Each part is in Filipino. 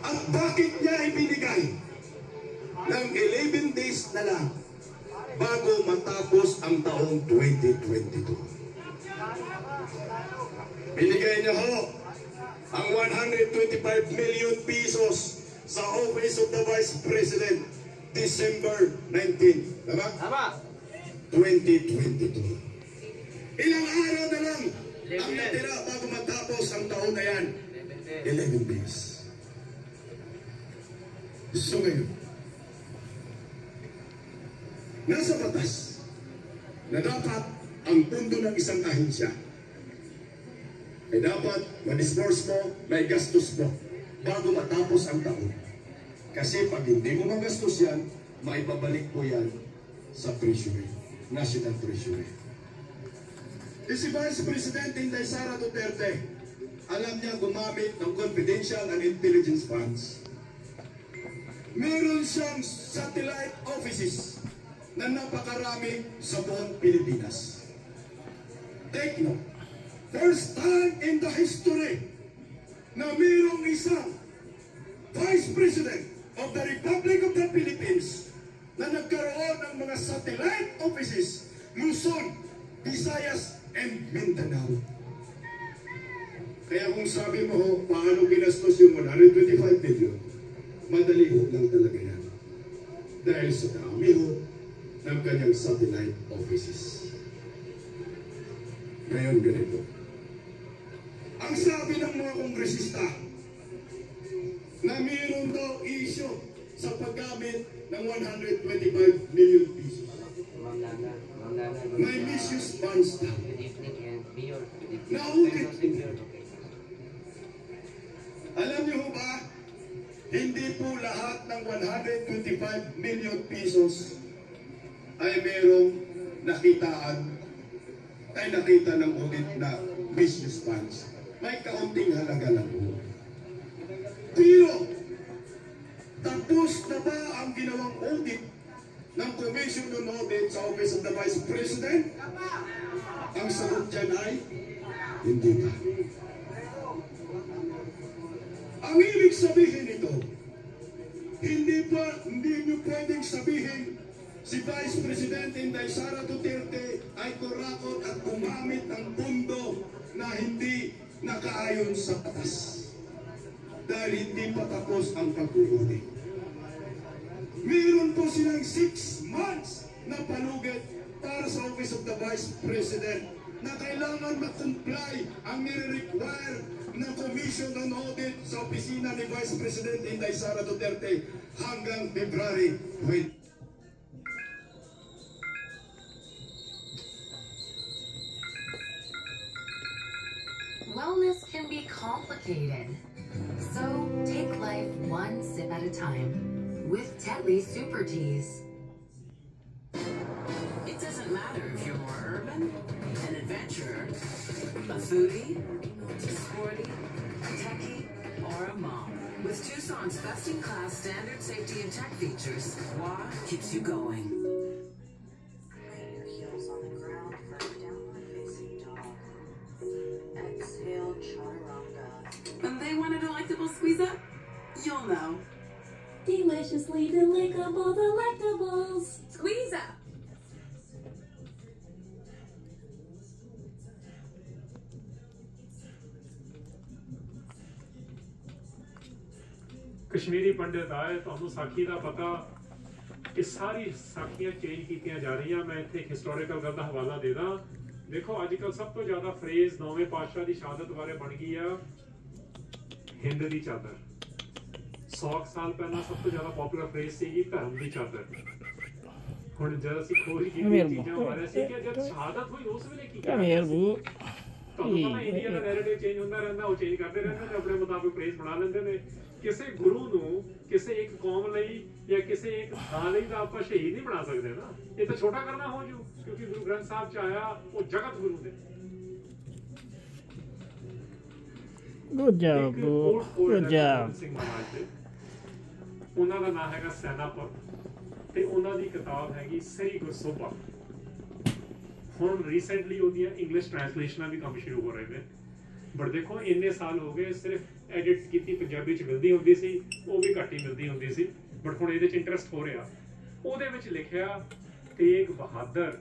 At bakit niya ibinigay ng 11 days na lang bago matapos ang taong 2022? Binigay niya ho ang 125 million pesos sa Office of the Vice President December 19. Tama? Tama. 2022. Ilang araw na lang ang natira bago matapos ang taon na yan. 11 days. So ngayon, nasa batas na dapat ang pundo ng isang ahensya ay dapat ma-disburse mo, may gastos mo bago matapos ang taon. Kasi pag hindi mo magastos yan, maipabalik po yan sa Treasury, National Treasury. Si Vice President Inday Sara Duterte, alam niya gumamit ng confidential and intelligence funds. Meron siyang satellite offices na napakarami sa buong Pilipinas. Take note, first time in the history na mayroong isang Vice President of the Republic of the Philippines na nagkaroon ng mga satellite offices, Luzon, Visayas, and Mindanao. Kaya kung sabi mo, paano ginastos yung 125 billion, madali ho lang talaga yan. Dahil sa dami ho ng kanyang satellite offices. Ngayon ganito. Ang sabi ng mga kongresista na mayroon daw issue sa paggamit ng 125 million pesos. May misuse funds daw. Naukit. Alam niyo ba, hindi po lahat ng 125 million pesos ay merong nakita ng audit na misuse funds. May kaunting halaga lang po. Pero, tapos na ba ang ginawang audit ng Commission on Audit sa Office of the Vice President? Ang sagot dyan ay, hindi pa. Ang ibig sabihin nito, hindi nyo pwedeng sabihin si Vice President Inday Sara Duterte ay kurakot at gumamit ng pundo na hindi nakaayon sa batas. Dahil hindi pa tapos ang pag-uuli. Meron po silang 6 months na palugit para sa Office of the Vice President na kailangan mag-comply ang nire-require ng Commission on Audit sa opisina ni Vice President Inday Sara Duterte hanggang February 20. Wellness can be complicated, so take life one sip at a time with Tetley Super Teas. It doesn't matter if you're more urban, an adventurer, a foodie, sporty, a techie, or a mom. With Tucson's best-in-class standard safety and tech features, WA keeps you going. Lay your heels on the ground for a downward facing dog. Exhale, chaturanga. And they want a delectable squeeze up? You'll know. Deliciously delectable delectables. Squeeze up! Kashmiri पंडित आए तो साखी का पता ये सारी साखियां चेंज की जा रही हैं। मैं इतने हिस्टोरिकल गल का हवाला दे दा। देखो अजकल सब तो ज्यादा फ्रेज नौवें पातशाह की शहादत बारे बन गई है हिंद की चादर। 100 साल पहला सब तो ज्यादा पॉपुलर फ्रेज सी धर्म की चादर। हुण जद असीं खोज की चीज़ां बारे सी कि जब शहादत हुई उस वेले की क्या इंडिया का नैरेटिव चेंज होंदा रहंदा वो चेंज करते रहंदे ते अपने मुताबिक फ्रेज बना लेंदे ने। किसी गुरु नूं किसी एक कौम लई या किसी एक थां लई तां आपां शहीद नहीं बना सकदे ना। ये तो छोटा करना हो जू क्योंकि गुरु ग्रंथ साहब च आया वो जगत गुरु ने। Good job, bro. Good job. ਉਹਨਾਂ ਦਾ ਨਾਮ ਹੈਗਾ ਸੈਨਾਪੁਰ ਤੇ ਉਹਨਾਂ ਦੀ ਕਿਤਾਬ ਹੈਗੀ ਸਹੀ ਗੁਰਸੋਭਾ। ਹੁਣ ਰੀਸੈਂਟਲੀ ਉਹਦੀਆਂ ਇੰਗਲਿਸ਼ ਟ੍ਰਾਂਸਲੇਸ਼ਨਾਂ ਵੀ ਕੰਮ ਸ਼ੁਰੂ ਹੋ ਰਹੇ ਨੇ ਬਟ ਦੇਖੋ ਇੰਨੇ ਸਾਲ ਹੋ ਗਏ, ਸਿਰਫ ਐਡਿਟ ਕੀਤੀ ਪੰਜਾਬੀ ਚ ਮਿਲਦੀ ਹੁੰਦੀ ਸੀ, ਉਹ ਵੀ ਘੱਟ ਹੀ ਮਿਲਦੀ ਹੁੰਦੀ ਸੀ, ਬਟ ਹੁਣ ਇਹਦੇ ਚ ਇੰਟਰਸਟ ਹੋ ਰਿਹਾ। ਉਹਦੇ ਵਿੱਚ ਲਿਖਿਆ ਤੇਗ ਬਹਾਦਰ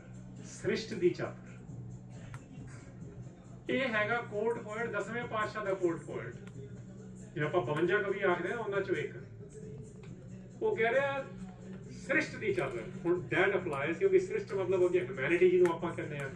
ਸ੍ਰਿਸ਼ਟ ਦੀ ਚਾਦਰ। ਇਹ ਹੈਗਾ ਕੋਟ ਪੋਇਟ, 10ਵੇਂ ਪਾਤਸ਼ਾਹ ਦਾ ਕੋਟ ਪੋਇਟ, ਜੇ ਆਪਾਂ 52 ਕਵੀ ਆਖਦੇ ਆ ਉਹਨਾਂ ਚੋਂ ਇੱਕ। ਉਹ ਕਹਿ ਰਿਹਾ ਸ੍ਰਿਸ਼ਟ ਦੀ ਚਾਦਰ। ਹੁਣ ਦੈਟ ਅਪਲਾਈਜ਼, ਕਿਉਂਕਿ ਸ੍ਰਿਸ਼ਟ ਮਤਲਬ ਹੋ ਗਿਆ ਹਿਊਮੈਨਿਟੀ ਜਿਹਨੂੰ ਆਪਾਂ ਕਹਿੰਦੇ ਆ।